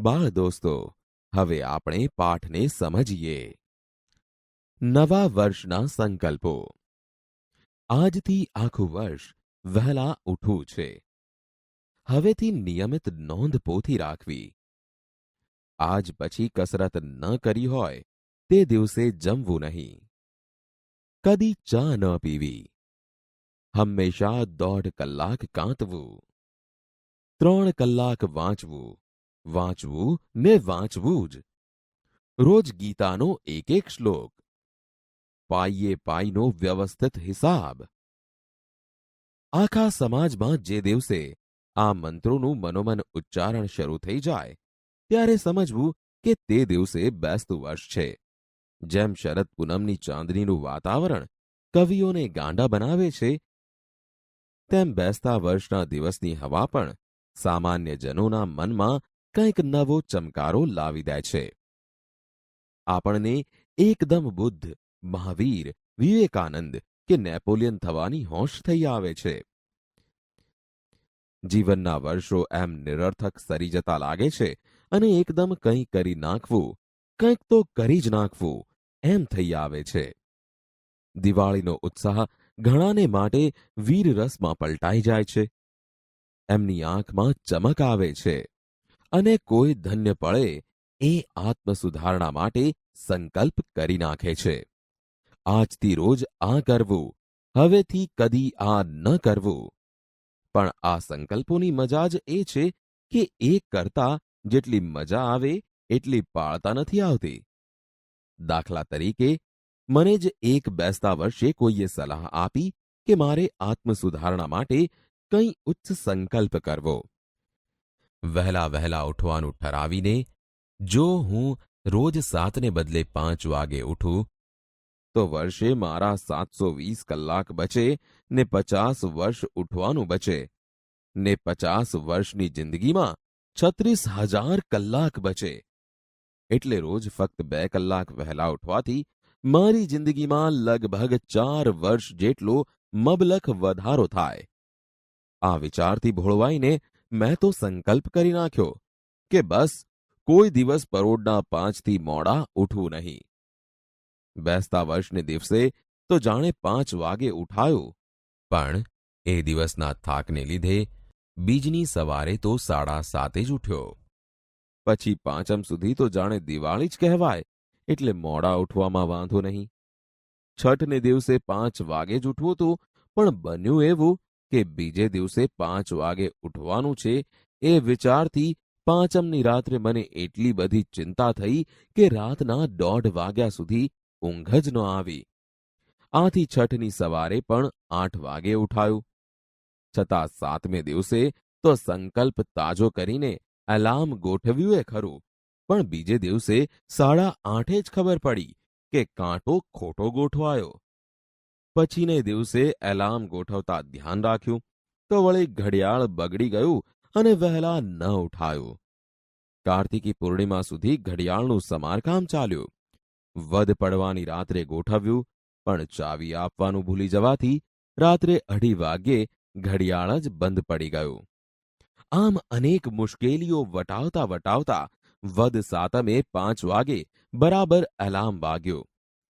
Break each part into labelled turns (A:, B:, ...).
A: બાળ દોસ્તો, હવે આપણે પાઠને સમજીએ. નવા વર્ષના સંકલ્પો. આજથી આખું વર્ષ વહેલા ઉઠવું છે. હવેથી નિયમિત નોંધ પોથી રાખવી. આજ પછી કસરત ન કરી હોય તે દિવસે જમવું નહીં. કદી ચા ન પીવી. હંમેશા 1.5 કલાક કાંતવું. 3 કલાક વાંચવું. વાંચવું ને વાંચવું જ. રોજ ગીતાનો એક શ્લોક. પાઈએ પાઈનો વ્યવસ્થિત હિસાબ. આખા સમાજમાં જે દિવસે આ મંત્રોનું મનોમન ઉચ્ચારણ શરૂ થઈ જાય ત્યારે સમજવું કે તે દિવસે બેસતું વર્ષ છે. જેમ શરદ પૂનમની ચાંદનીનું વાતાવરણ કવિઓને ગાંડા બનાવે છે, તેમ બેસતા વર્ષના દિવસની હવા પણ સામાન્યજનોના મનમાં કંઈક નવો ચમકારો લાવી દે છે. આપણને એકદમ બુદ્ધ, મહાવીર, વિવેકાનંદ કે નેપોલિયન થવાની હોશ થઈ આવે છે. જીવનના વર્ષો એમ નિરર્થક સરી જતા લાગે છે અને એકદમ કંઈ કરી નાખવું, કંઈક તો કરી જ નાખવું એમ થઈ આવે છે. દિવાળીનો ઉત્સાહ ઘણાને માટે વીરરસમાં પલટાઈ જાય છે. એમની આંખમાં ચમક આવે છે અને કોઈ ધન્ય પળે એ આત્મસુધારણા માટે સંકલ્પ કરી નાખે છે. આજથી રોજ આ કરવું, હવેથી કદી આ ન કરવું. પણ આ સંકલ્પોની મજા જ એ છે કે એ કરતા જેટલી મજા આવે એટલી પાળતા નથી આવતી. દાખલા તરીકે, મને જ એક બેસતા વર્ષે કોઈએ સલાહ આપી કે મારે આત્મસુધારણા માટે કંઈ ઉચ્ચ સંકલ્પ કરવો. વહેલા વહેલા ઉઠવાનું ઠરાવીને જો હું રોજ 7 ને બદલે 5 વાગે ઉઠું તો વર્ષે મારા 720 કલાક બચે ને 50 વર્ષ ઉઠવાનું બચે ને 50 વર્ષની જિંદગીમાં 36,000 કલાક બચે. એટલે રોજ ફક્ત 2 કલાક વહેલા ઉઠવાથી મારી જિંદગીમાં લગભગ 4 વર્ષ જેટલો મબલખ વધારો થાય. આ વિચારથી ભોળવાઈને મેં તો સંકલ્પ કરી નાખ્યો કે બસ કોઈ દિવસ પરોઢના 5થી મોડા ઉઠવું નહીં. બેસતા વર્ષને દિવસે તો જાણે 5 વાગે ઉઠાયો, પણ એ દિવસના થાકને લીધે બીજની સવારે તો 7:30 જ ઉઠ્યો. પછી પાંચમ સુધી તો જાણે દિવાળી જ કહેવાય, એટલે મોડા ઉઠવામાં વાંધો નહીં. છઠને દિવસે 5 વાગે જ ઉઠવું હતું, પણ બન્યું એવું કે બીજે દિવસે 5 વાગે ઉઠવાનું છે એ વિચારથી પાંચમની રાત્રે મને એટલી બધી ચિંતા થઈ કે રાતના 1:30 વાગ્યા સુધી ઊંઘ જ ન આવી. આથી છઠની સવારે પણ 8 વાગે ઉઠાયું. છતાં 7મે દિવસે તો સંકલ્પ તાજો કરીને એલાર્મ ગોઠવ્યું ખરું, પણ બીજે દિવસે 8:30 જ ખબર પડી કે કાંટો ખોટો ગોઠવાયો. પછીને દિવસે એલાર્મ ગોઠવતા ધ્યાન રાખ્યું તો વળી ઘડિયાળ બગડી ગયું અને વહેલા ન ઉઠાયું. કાર્તિકી પૂર્ણિમા સુધી ઘડિયાળનું સમારકામ ચાલ્યું. વધ પડવાની રાત્રે ગોઠવ્યું, પણ ચાવી આપવાનું ભૂલી જવાથી રાત્રે 2:30 વાગ્યે ઘડિયાળ જ બંધ પડી ગયું. આમ અનેક મુશ્કેલીઓ વટાવતા વટાવતા વદ સાતમે 5 વાગે બરાબર એલાર્મ વાગ્યો.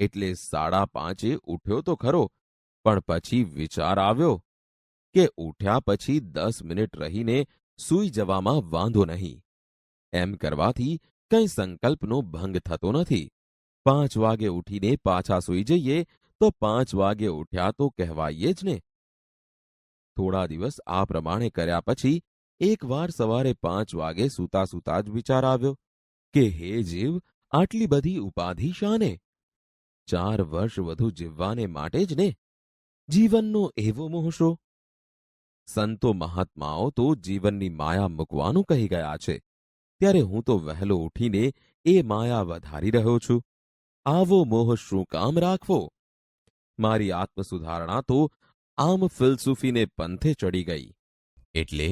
A: એટલે 5:30 ઉઠ્યો તો ખરો, પણ પછી વિચાર આવ્યો કે ઉઠ્યા પછી 10 મિનિટ રહીને સૂઈ જવામાં વાંધો નહીં. એમ કરવાથી કંઈ સંકલ્પનો ભંગ થતો નથી. 5 વાગે ઉઠીને પાછા સૂઈ જઈએ તો 5 વાગે ઉઠ્યા તો કહેવાય જ ને. થોડા દિવસ આ પ્રમાણે કર્યા પછી એકવાર સવારે 5 વાગે સૂતા સૂતા જ વિચાર આવ્યો કે હે જીવ, આટલી બધી ઉપાધિ શાને? 4 વર્ષ વધુ જીવવાને માટે જ ને. જીવનનો એવો મોહ શો? સંતો મહાત્માઓ તો જીવનની માયા મૂકવાનું કહી ગયા છે, ત્યારે હું તો વહેલો ઉઠીને એ માયા વધારી રહ્યો છું. આવો મોહ શું કામ રાખવો? મારી આત્મસુધારણા તો આમ ફિલસૂફીને પંથે ચડી ગઈ. એટલે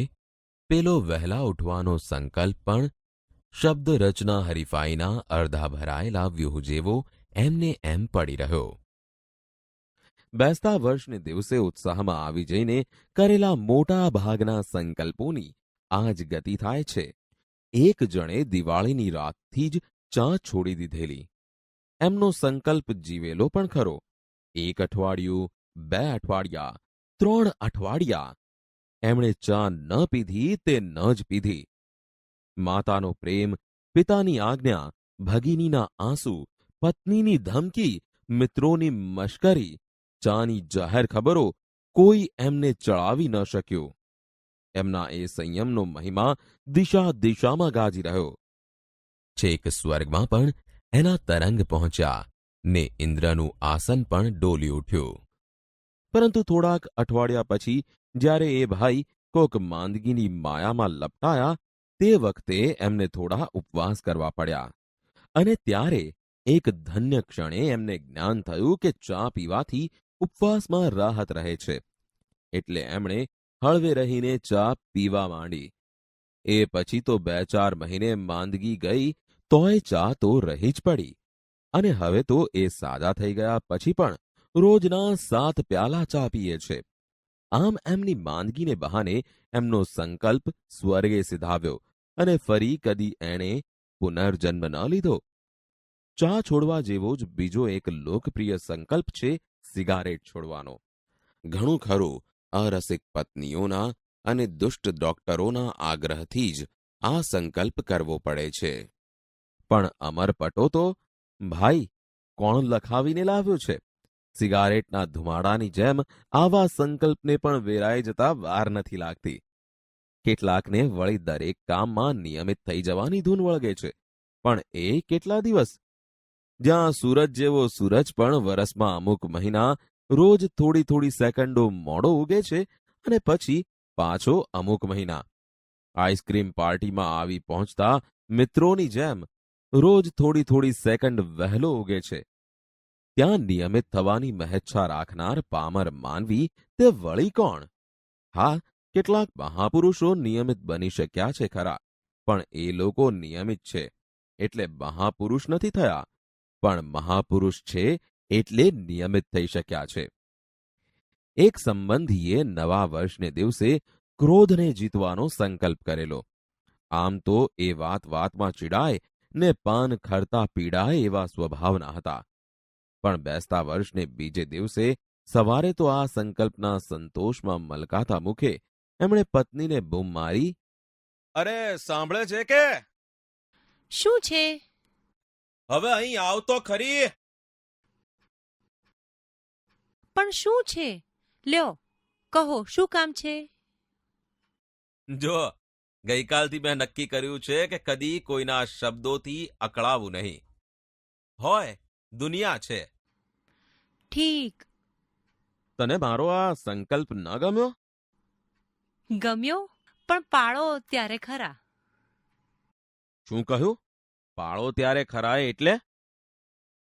A: પેલો વહેલા ઉઠવાનો સંકલ્પ પણ શબ્દ રચના હરીફાઈના અડધા ભરાયેલા વ્યૂહ જેવો એમને એમ પડી રહ્યો. બેસતા વર્ષને દિવસે ઉત્સાહમાં આવી જઈને કરેલા મોટા ભાગના સંકલ્પોની આ જ ગતિ થાય છે. એક જણે દિવાળીની રાતથી જ ચા છોડી દીધેલી. એમનો સંકલ્પ જીવેલો પણ ખરો. 1 અઠવાડિયું, 2 અઠવાડિયા, 3 અઠવાડિયા એમણે ચા ન પીધી તે ન જ પીધી. માતાનો પ્રેમ, પિતાની આજ્ઞા, ભગિનીના આંસુ, પત્નીની ધમકી, મિત્રોની મશ્કરી, ચાની જાહેર ખબરો કોઈ એમને ચડાવી ન શક્યું. એમના એ સંયમનો મહિમા દિશા દિશામાં ગાજી રહ્યો. છેક સ્વર્ગમાં પણ એના તરંગ પહોંચ્યા ને ઇન્દ્રનું આસન પણ ડોલી ઉઠ્યું. પરંતુ થોડાક અઠવાડિયા પછી જ્યારે એ ભાઈ કોક માંદગીની માયામાં લપટાયા તે વખતે એમને થોડા ઉપવાસ કરવા પડ્યા. અને ત્યારે એક ધન્ય ક્ષણે એમને જ્ઞાન થયું કે ચા પીવાથી ઉપવાસમાં રાહત રહે છે. એટલે એમણે હળવે રહીને ચા પીવા માંડી. એ પછી તો 2-4 મહિને માંદગી ગઈ તોય ચા તો રહી જ પડી. અને હવે તો એ સાજા થઈ ગયા પછી પણ રોજના 7 પ્યાલા ચા પીએ છે. આમ એમની માંદગીને બહાને એમનો સંકલ્પ સ્વર્ગે સિધાવ્યો અને ફરી કદી એણે પુનર્જન્મ ન લીધો. ચા છોડવા જેવો જ બીજો એક લોકપ્રિય સંકલ્પ છે સિગારેટ છોડવાનો. ઘણું ખરું અરસિક પત્નીઓના અને દુષ્ટ ડોક્ટરોના આગ્રહથી જ આ સંકલ્પ કરવો પડે છે. પણ અમરપટો તો ભાઈ કોણ લખાવીને લાવ્યો છે? સિગારેટના ધુમાડાની જેમ આવા સંકલ્પને પણ વેરાઈ જતા વાર નથી લાગતી. કેટલાકને વળી દરેક કામમાં નિયમિત થઈ જવાની ધૂન વળગે છે. પણ એ કેટલા દિવસ? જ્યાં સૂરજ જેવો સૂરજ પણ વરસમાં અમુક મહિના રોજ થોડી સેકન્ડો મોડો ઉગે છે અને પછી પાછો અમુક મહિના આઈસ્ક્રીમ પાર્ટીમાં આવી પહોંચતા મિત્રોની જેમ રોજ થોડી સેકન્ડ વહેલો ઉગે છે. ત્યાં નિયમિત થવાની મહેચ્છા રાખનાર પામર માનવી તે વળી કોણ? હા, કેટલાક મહાપુરુષો નિયમિત બની શક્યા છે ખરા, પણ એ લોકો નિયમિત છે એટલે મહાપુરુષ નથી થયા, પણ મહાપુરુષ છે એટલે નિયમિત થઈ શક્યા છે. એક સંબંધીએ નવા વર્ષને દિવસે ક્રોધને જીતવાનો સંકલ્પ કરેલો. આમ તો એ વાતમાં ચીડાય ને પાન ખરતા પીડાય એવા સ્વભાવના હતા. પણ બેસતા વર્ષને બીજે દિવસે સવારે તો આ સંકલ્પના સંતોષમાં મલકાતા મુખે એમણે પત્નીને બૂમ મારી, "અરે સાંભળે છે કે?"
B: શું છે?
A: "હવે અહીં આવતો ખરી."
B: પણ શું છે? લ્યો કહો, શું કામ છે?
A: જો, ગઈકાલથી મેં નક્કી કર્યું છે કે કદી કોઈના શબ્દોથી અકળાવું નહીં. હોય દુનિયા છે.
B: ઠીક.
A: તને મારો આ સંકલ્પ ન ગમ્યો?
B: ગમ્યો, પણ પાળો ત્યારે ખરા.
A: શું કહ્યું? પાળો ત્યારે ખરા એટલે?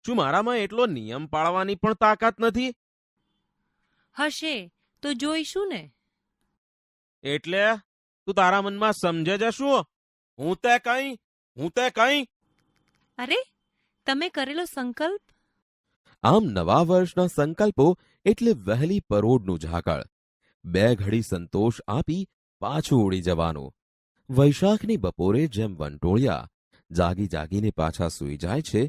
A: શું મારામાં એટલો નિયમ પાળવાની પણ તાકાત નથી?
B: હશે તો જોઈશું ને.
A: એટલે તું તારા મનમાં સમજે છે શું? હું તે કઈ?
B: અરે, તમે કરેલો સંકલ્પ.
A: આમ નવા વર્ષના સંકલ્પો એટલે વહેલી પરોઢનું ઝાકળ. 2 ઘડી સંતોષ આપી પાછું ઉડી જવાનું. વૈશાખની બપોરે જેમ વંટોળિયા જાગીને પાછા સૂઈ જાય છે,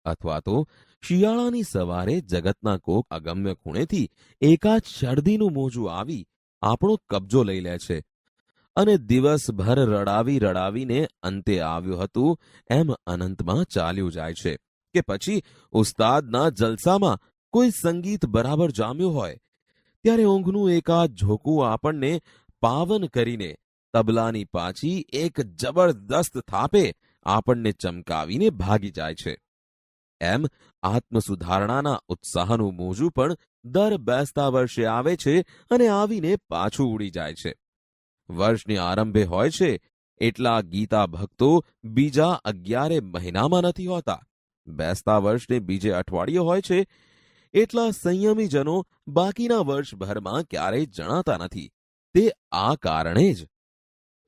A: અથવા તો શિયાળાની સવારે જગતના કોક અગમ્ય ખૂણેથી એકાદ શરદીનું મોજું આવી આપણો કબજો લઈ લે છે અને દિવસભર રડાવીને અંતે આવ્યું હતું એમ અનંતમાં ચાલ્યું જાય છે. કે પછી ઉસ્તાદના જલસામાં કોઈ સંગીત બરાબર જામ્યું હોય ત્યારે ઊંઘનું એકાદ ઝોકું આપણને પાવન કરીને તબલાની પાછી એક જબરદસ્ત થાપે આપણને ચમકાવીને ભાગી જાય છે. એમ આત્મસુધારણાના ઉત્સાહનું મોજું પણ દર બેસતા વર્ષે આવે છે અને આવીને પાછું ઉડી જાય છે. વર્ષની આરંભે હોય છે એટલા ગીતા ભક્તો બીજા 11 મહિનામાં નથી હોતા. બેસતા વર્ષને બીજે અઠવાડિયે હોય છે એટલા સંયમીજનો બાકીના વર્ષભરમાં ક્યારેય જણાતા નથી. તે આ કારણે જ.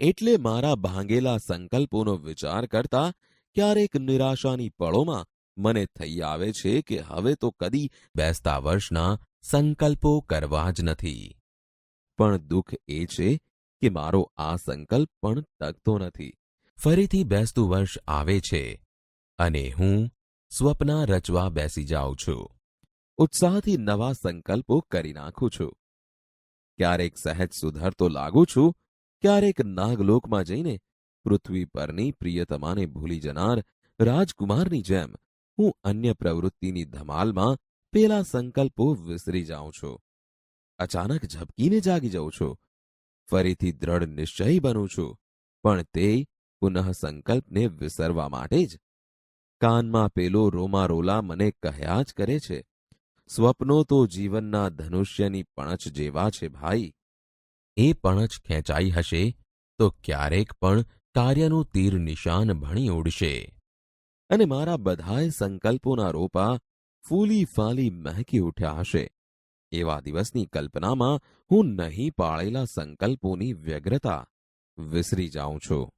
A: એટલે મારા ભાંગેલા સંકલ્પોનો વિચાર કરતા ક્યારેક નિરાશાની પળોમાં મને થઈ આવે છે કે હવે તો કદી બેસતા વર્ષના સંકલ્પો કરવા જ નથી. પણ દુઃખ એ છે કે મારો આ સંકલ્પ પણ ટકતો નથી. ફરીથી બેસતું વર્ષ આવે છે અને હું સ્વપ્ના રચવા બેસી જાઉં છું. ઉત્સાહથી નવા સંકલ્પો કરી નાખું છું. ક્યારેક સહેજ સુધરતો લાગુ છું, ક્યારેક નાગલોકમાં જઈને પૃથ્વી પરની પ્રિયતમાને ભૂલી જનાર રાજકુમારની જેમ હું અન્ય પ્રવૃત્તિની ધમાલમાં પેલા સંકલ્પો વિસરી જાઉં છું. અચાનક ઝબકીને જાગી જાઉં છું. ફરીથી દ્રઢ નિશ્ચયી બનું છું, પણ તે પુનઃ સંકલ્પને વિસરવા માટે જ. કાનમાં પેલો રોમારોલા મને કહ્યા જ કરે છે, સ્વપ્નો તો જીવનના ધનુષ્યની પણછ જેવા છે ભાઈ. એ પણછ ખેંચાઈ હશે તો ક્યારેક પણ કાર્યનું તીર નિશાન ભણી ઉડશે અને મારા બધાય સંકલ્પોના રોપા ફૂલી ફાલી મહેકી ઉઠ્યા હશે. એવા દિવસની કલ્પનામાં હું નહીં પાળેલા સંકલ્પોની વ્યગ્રતા વિસરી જાઉં છું.